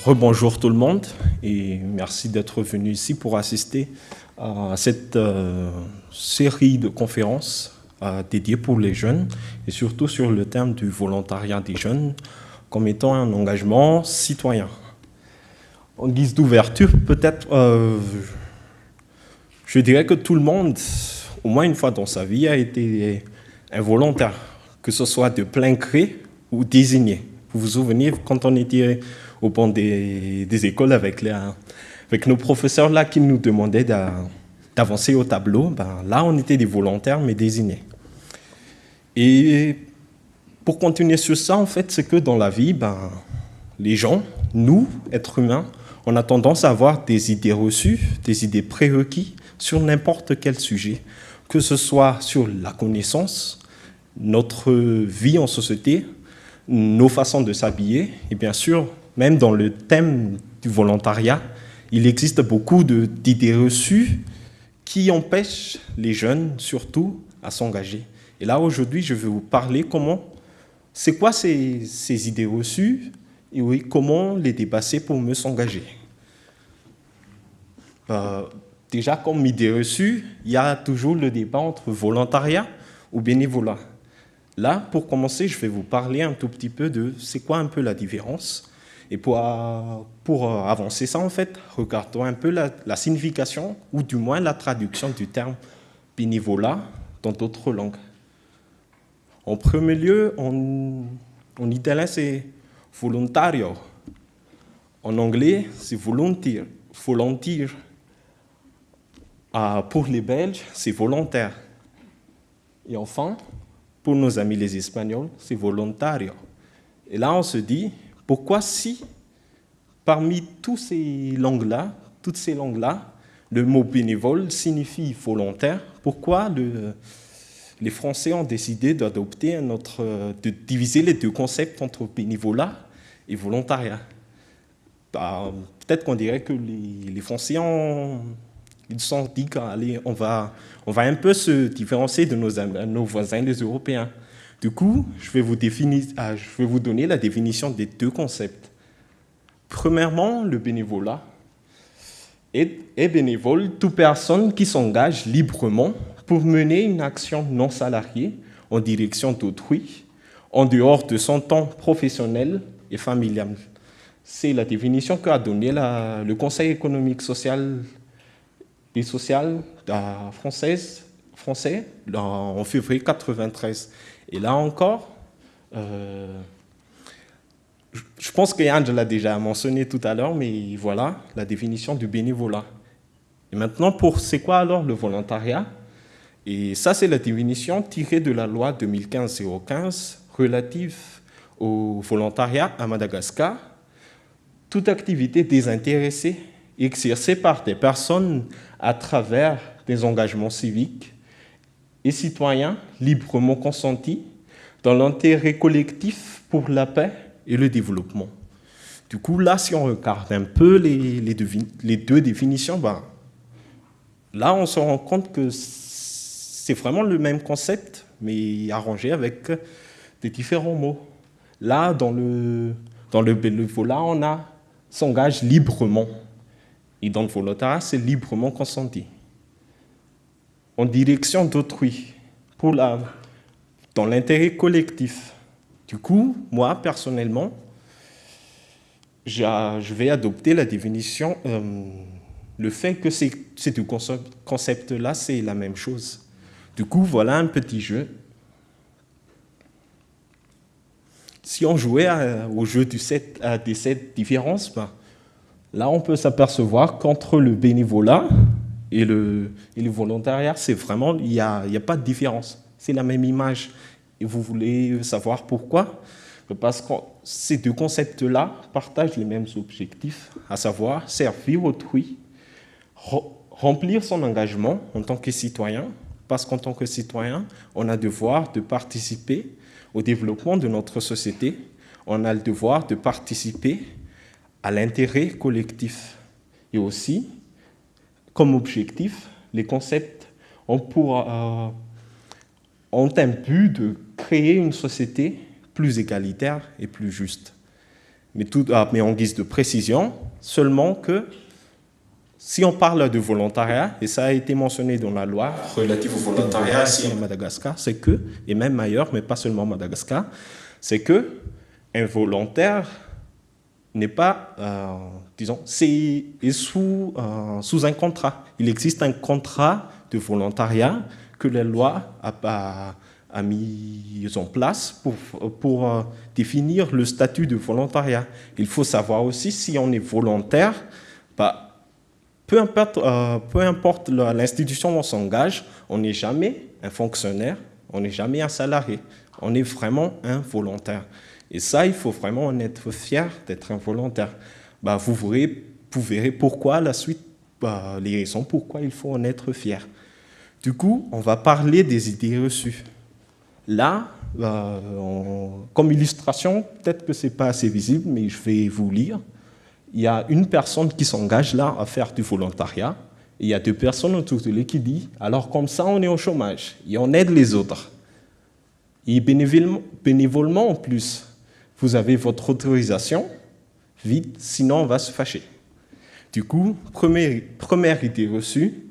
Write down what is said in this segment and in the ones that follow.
Rebonjour tout le monde et merci d'être venu ici pour assister à cette série de conférences dédiées pour les jeunes et surtout sur le thème du volontariat des jeunes comme étant un engagement citoyen. En guise d'ouverture, peut-être, je dirais que tout le monde, au moins une fois dans sa vie, a été un volontaire, que ce soit de plein gré ou désigné. Vous vous souvenez, quand on était au banc des écoles avec nos professeurs là qui nous demandaient d'avancer au tableau, là on était des volontaires mais désignés. Et pour continuer sur ça, en fait, c'est que dans la vie, les gens, nous, êtres humains, on a tendance à avoir des idées reçues, des idées prérequises sur n'importe quel sujet, que ce soit sur la connaissance, notre vie en société, nos façons de s'habiller, et bien sûr, même dans le thème du volontariat, il existe beaucoup d'idées reçues qui empêchent les jeunes, surtout, à s'engager. Et là, aujourd'hui, je vais vous parler c'est quoi ces idées reçues et oui, comment les dépasser pour mieux s'engager. Déjà, comme idée reçue, il y a toujours le débat entre volontariat ou bénévolat. Là, pour commencer, je vais vous parler un tout petit peu de c'est quoi un peu la différence. Et pour avancer ça, en fait, regardons un peu la signification, ou du moins la traduction du terme bénévolat dans d'autres langues. En premier lieu, en italien, c'est volontario. En anglais, c'est volunteer. Pour les Belges, c'est volontaire. Et enfin, pour nos amis les Espagnols, c'est volontario. Et là, on se dit, pourquoi si, parmi toutes ces langues-là, le mot bénévole signifie volontaire, pourquoi les Français ont décidé d'adopter de diviser les deux concepts entre bénévolat et volontariat? Peut-être qu'on dirait que les Français ils se sont dit qu'allez, on va un peu se différencier de nos voisins, les Européens. Du coup, je vais vous donner la définition des deux concepts. Premièrement, le bénévolat est bénévole toute personne qui s'engage librement pour mener une action non salariée en direction d'autrui, en dehors de son temps professionnel et familial. C'est la définition qu'a donnée le Conseil économique, social et social français en février 1993. Et là encore, je pense qu'Yann l'a déjà mentionné tout à l'heure, mais voilà la définition du bénévolat. Et maintenant, c'est quoi alors le volontariat? Et ça, c'est la définition tirée de la loi 2015-015 relative au volontariat à Madagascar. Toute activité désintéressée exercée par des personnes à travers des engagements civiques et citoyens librement consentis dans l'intérêt collectif pour la paix et le développement. Du coup, là, si on regarde un peu les deux définitions, là, on se rend compte que c'est vraiment le même concept, mais arrangé avec des différents mots. Là, dans le bénévolat, on s'engage librement. Et dans le volontariat, c'est librement consenti. En direction d'autrui, dans l'intérêt collectif. Du coup, moi, personnellement, je vais adopter la définition, le fait que ces deux concepts-là, c'est la même chose. Du coup, voilà un petit jeu. Si on jouait au jeu des 7 différences, là, on peut s'apercevoir qu'entre le bénévolat et le volontariat, c'est vraiment, il n'y a pas de différence. C'est la même image. Et vous voulez savoir pourquoi? Parce que ces deux concepts-là partagent les mêmes objectifs, à savoir servir autrui, remplir son engagement en tant que citoyen, parce qu'en tant que citoyen, on a le devoir de participer au développement de notre société, on a le devoir de participer à l'intérêt collectif. Et aussi, comme objectif, les concepts ont un but de créer une société plus égalitaire et plus juste. mais en guise de précision, seulement que si on parle de volontariat, et ça a été mentionné dans la loi relative au volontariat ici à Madagascar, c'est que, et même ailleurs, mais pas seulement Madagascar, c'est que un volontaire n'est pas, disons, est sous un contrat. Il existe un contrat de volontariat que la loi a mis en place pour définir le statut de volontariat. Il faut savoir aussi si on est volontaire, bah, peu importe l'institution où on s'engage, on n'est jamais un fonctionnaire, on n'est jamais un salarié, on est vraiment un volontaire. Et ça, il faut vraiment en être fier d'être un volontaire. Bah, vous verrez pourquoi la suite, les raisons pourquoi il faut en être fier. Du coup, on va parler des idées reçues. Là, comme illustration, peut-être que ce n'est pas assez visible, mais je vais vous lire. Il y a une personne qui s'engage là à faire du volontariat, et il y a deux personnes autour de lui qui disent « alors comme ça, on est au chômage, et on aide les autres. » Et bénévolement en plus, vous avez votre autorisation, vite, sinon on va se fâcher. Du coup, première idée reçue,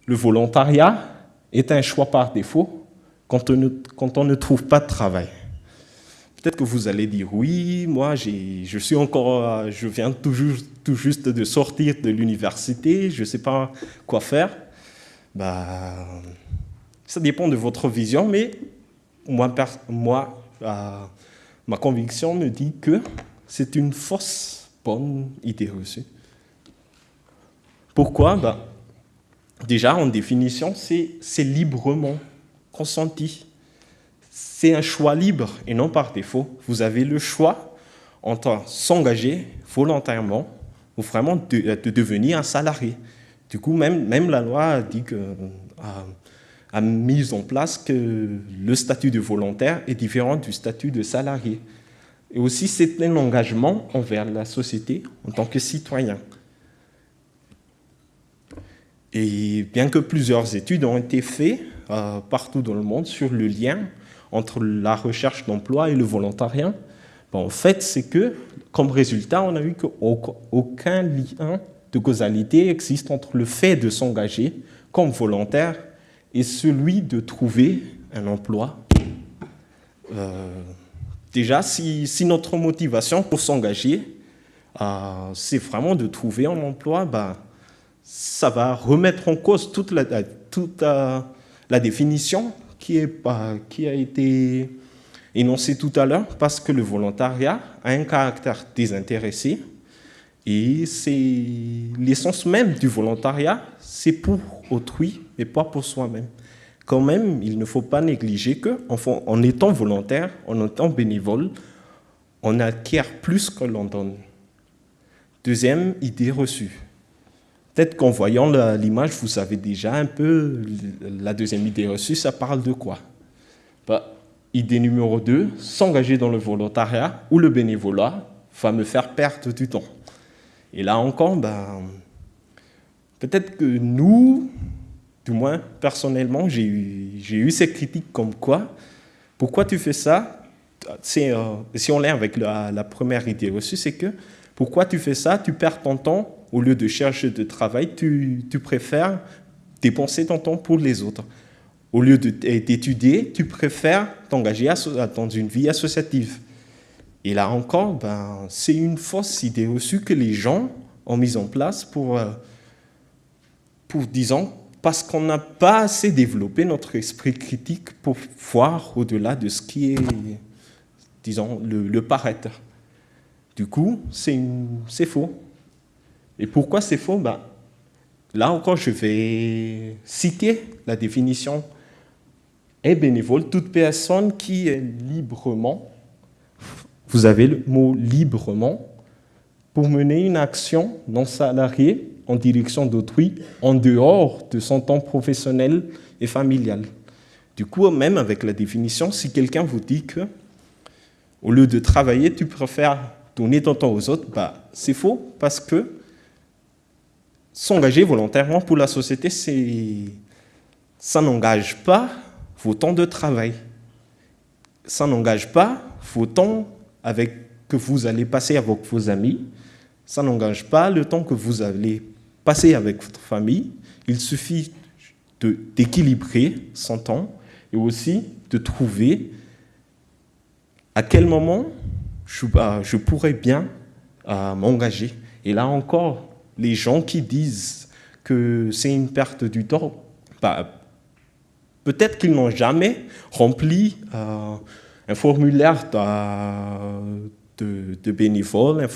le volontariat est un choix par défaut quand on ne trouve pas de travail. Peut-être que vous allez dire, oui, moi je viens tout juste de sortir de l'université, je ne sais pas quoi faire. Bah, ça dépend de votre vision, mais ma conviction me dit que c'est une fausse bonne idée reçue. Pourquoi? Bah, déjà, en définition, c'est librement consenti. C'est un choix libre et non par défaut. Vous avez le choix entre s'engager volontairement ou vraiment de devenir un salarié. Du coup, même la loi a dit a mis en place que le statut de volontaire est différent du statut de salarié. Et aussi, c'est un engagement envers la société en tant que citoyen. Et bien que plusieurs études ont été faites partout dans le monde sur le lien entre la recherche d'emploi et le volontariat, en fait, c'est que, comme résultat, on a vu qu'aucun lien de causalité existe entre le fait de s'engager comme volontaire et celui de trouver un emploi. Déjà, si notre motivation pour s'engager, c'est vraiment de trouver un emploi, ça va remettre en cause toute la définition qui a été énoncée tout à l'heure, parce que le volontariat a un caractère désintéressé et c'est l'essence même du volontariat, c'est pour autrui et pas pour soi-même. Quand même, il ne faut pas négliger qu'en étant volontaire, en étant bénévole, on acquiert plus que l'on donne. Deuxième idée reçue. Peut-être qu'en voyant l'image, vous savez déjà un peu, la deuxième idée reçue, ça parle de quoi? Idée numéro 2, s'engager dans le volontariat ou le bénévolat va me faire perdre du temps. Et là encore, peut-être que nous, du moins personnellement, j'ai eu ces critiques comme quoi, pourquoi tu fais ça? Si on l'est avec la première idée reçue, c'est que pourquoi tu fais ça? Tu perds ton temps. Au lieu de chercher de travail, tu préfères dépenser ton temps pour les autres. Au lieu d'étudier, tu préfères t'engager dans une vie associative. Et là encore, c'est une fausse idée reçue que les gens ont mise en place pour disons, parce qu'on n'a pas assez développé notre esprit critique pour voir au-delà de ce qui est, disons, le paraître. Du coup, c'est faux. Et pourquoi c'est faux? Là encore, je vais citer la définition. Est bénévole toute personne qui est librement, vous avez le mot librement, pour mener une action non salariée en direction d'autrui en dehors de son temps professionnel et familial. Du coup, même avec la définition, si quelqu'un vous dit que au lieu de travailler, tu préfères donner ton temps aux autres, c'est faux, parce que s'engager volontairement pour la société, ça n'engage pas vos temps de travail. Ça n'engage pas vos temps avec que vous allez passer avec vos amis, ça n'engage pas le temps que vous allez passer avec votre famille. Il suffit d'équilibrer son temps et aussi de trouver à quel moment je pourrais bien m'engager. Et là encore, les gens qui disent que c'est une perte du temps, peut-être qu'ils n'ont jamais rempli un formulaire de bénévole,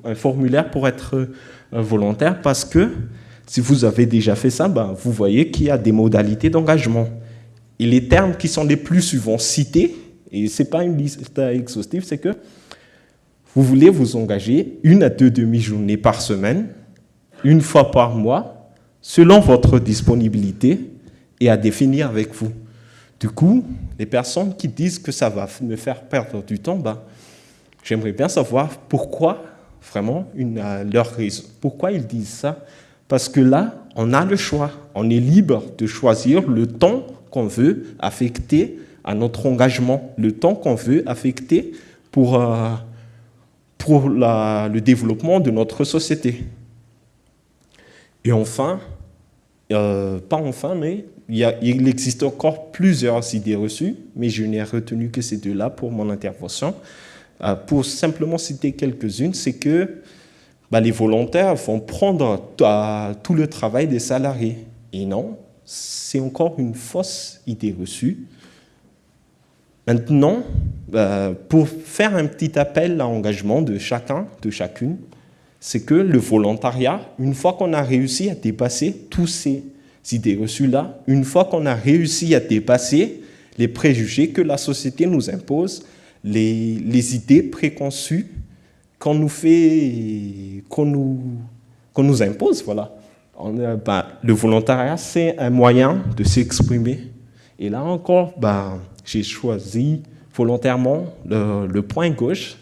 un formulaire pour être volontaire, parce que si vous avez déjà fait ça, vous voyez qu'il y a des modalités d'engagement. Et les termes qui sont les plus souvent cités, et ce n'est pas une liste exhaustive, c'est que vous voulez vous engager 1 à 2 demi-journées par semaine, 1 fois par mois, selon votre disponibilité et à définir avec vous. Du coup, les personnes qui disent que ça va me faire perdre du temps, j'aimerais bien savoir pourquoi, vraiment, leur raison. Pourquoi ils disent ça? Parce que là, on a le choix. On est libre de choisir le temps qu'on veut affecter à notre engagement, le temps qu'on veut affecter pour le développement de notre société. Et enfin, mais il existe encore plusieurs idées reçues, mais je n'ai retenu que ces deux-là pour mon intervention. Pour simplement citer quelques-unes, c'est que les volontaires vont prendre tout le travail des salariés. Et non, c'est encore une fausse idée reçue. Maintenant, pour faire un petit appel à engagement de chacun, de chacune, c'est que le volontariat, une fois qu'on a réussi à dépasser tous ces idées reçues-là, une fois qu'on a réussi à dépasser les préjugés que la société nous impose, les idées préconçues qu'on nous impose, voilà. Le volontariat, c'est un moyen de s'exprimer. Et là encore, j'ai choisi volontairement le point gauche,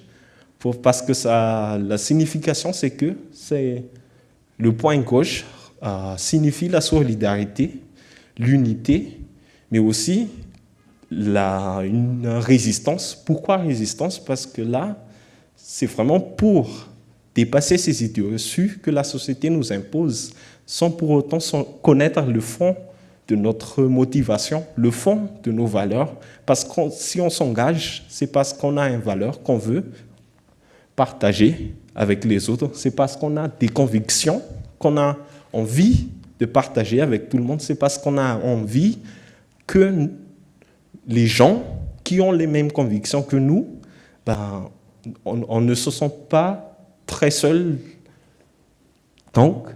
parce que la signification, c'est que le point gauche signifie la solidarité, l'unité, mais aussi une résistance. Pourquoi résistance? Parce que là, c'est vraiment pour dépasser ces idées reçues que la société nous impose, sans pour autant connaître le fond de notre motivation, le fond de nos valeurs. Parce que si on s'engage, c'est parce qu'on a une valeur qu'on veut partager avec les autres. C'est parce qu'on a des convictions qu'on a envie de partager avec tout le monde. C'est parce qu'on a envie que les gens qui ont les mêmes convictions que nous, on ne se sent pas très seul. Donc,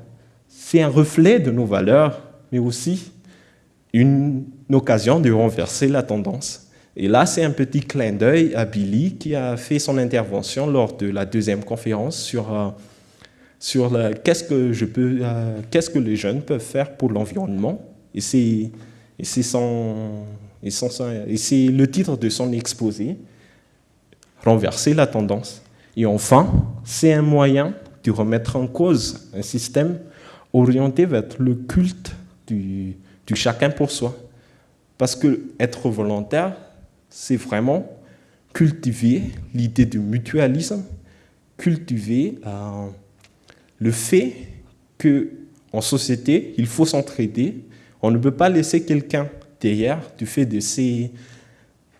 c'est un reflet de nos valeurs, mais aussi une occasion de renverser la tendance. Et là, c'est un petit clin d'œil à Billy qui a fait son intervention lors de la 2e conférence sur qu'est-ce que les jeunes peuvent faire pour l'environnement. Et c'est le titre de son exposé, renverser la tendance. Et enfin, c'est un moyen de remettre en cause un système orienté vers le culte du chacun pour soi. Parce que être volontaire, c'est vraiment cultiver l'idée de mutualisme, cultiver le fait qu'en société, il faut s'entraider. On ne peut pas laisser quelqu'un derrière du fait de ses...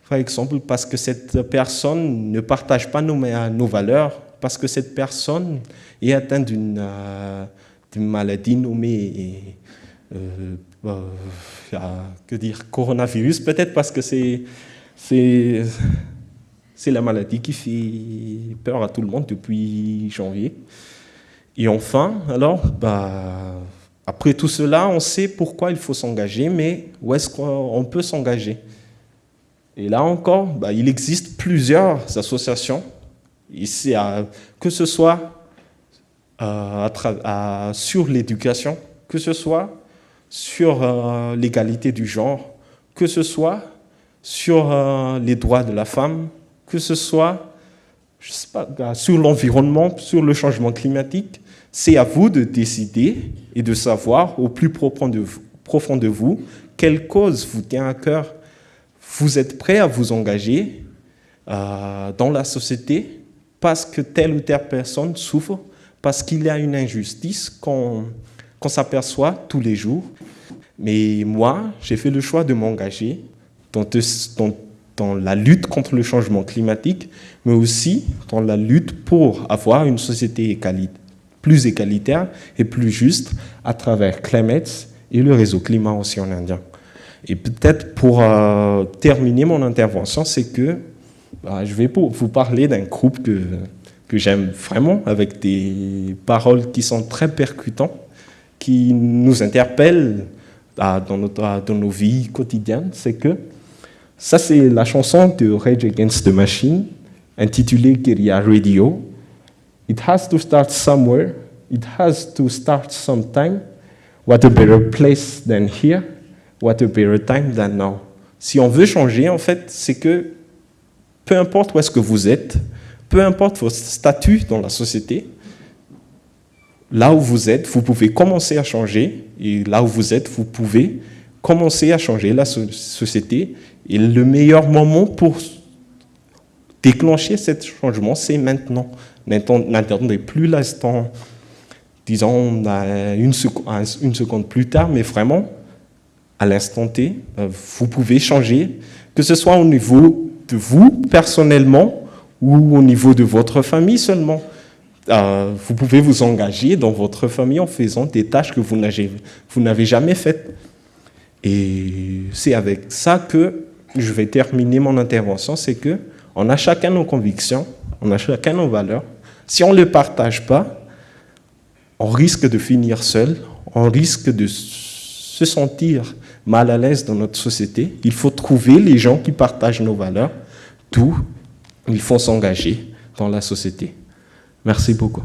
Par exemple, parce que cette personne ne partage pas nos valeurs, parce que cette personne est atteinte d'une maladie nommée... coronavirus, peut-être parce que c'est la maladie qui fait peur à tout le monde depuis janvier. Et enfin, alors, après tout cela, on sait pourquoi il faut s'engager, mais où est-ce qu'on peut s'engager? Et là encore, il existe plusieurs associations, ici, que ce soit sur l'éducation, que ce soit sur l'égalité du genre, que ce soit sur les droits de la femme, que ce soit sur l'environnement, sur le changement climatique. C'est à vous de décider et de savoir au plus profond de vous quelle cause vous tient à cœur. Vous êtes prêt à vous engager dans la société parce que telle ou telle personne souffre, parce qu'il y a une injustice qu'on s'aperçoit tous les jours. Mais moi, j'ai fait le choix de m'engager dans la lutte contre le changement climatique, mais aussi dans la lutte pour avoir une société plus égalitaire et plus juste à travers Climate et le réseau Climat Océan Indien. Et peut-être pour terminer mon intervention, c'est que je vais vous parler d'un groupe que j'aime vraiment, avec des paroles qui sont très percutantes, qui nous interpellent dans nos vies quotidiennes. C'est que ça, c'est la chanson de Rage Against the Machine, intitulée Guerrilla Radio. It has to start somewhere. It has to start sometime. What a better place than here. What a better time than now. Si on veut changer, en fait, c'est que peu importe où est-ce que vous êtes, peu importe votre statut dans la société, là où vous êtes, vous pouvez commencer à changer. Et là où vous êtes, vous pouvez commencer à changer la société. Et le meilleur moment pour déclencher ce changement, c'est maintenant. N'attendez plus l'instant, disons, une seconde plus tard, mais vraiment, à l'instant T, vous pouvez changer, que ce soit au niveau de vous, personnellement, ou au niveau de votre famille seulement. Vous pouvez vous engager dans votre famille en faisant des tâches que vous n'avez jamais faites. Et c'est avec ça que je vais terminer mon intervention, c'est qu'on a chacun nos convictions, on a chacun nos valeurs. Si on ne les partage pas, on risque de finir seul, on risque de se sentir mal à l'aise dans notre société. Il faut trouver les gens qui partagent nos valeurs, d'où il faut s'engager dans la société. Merci beaucoup.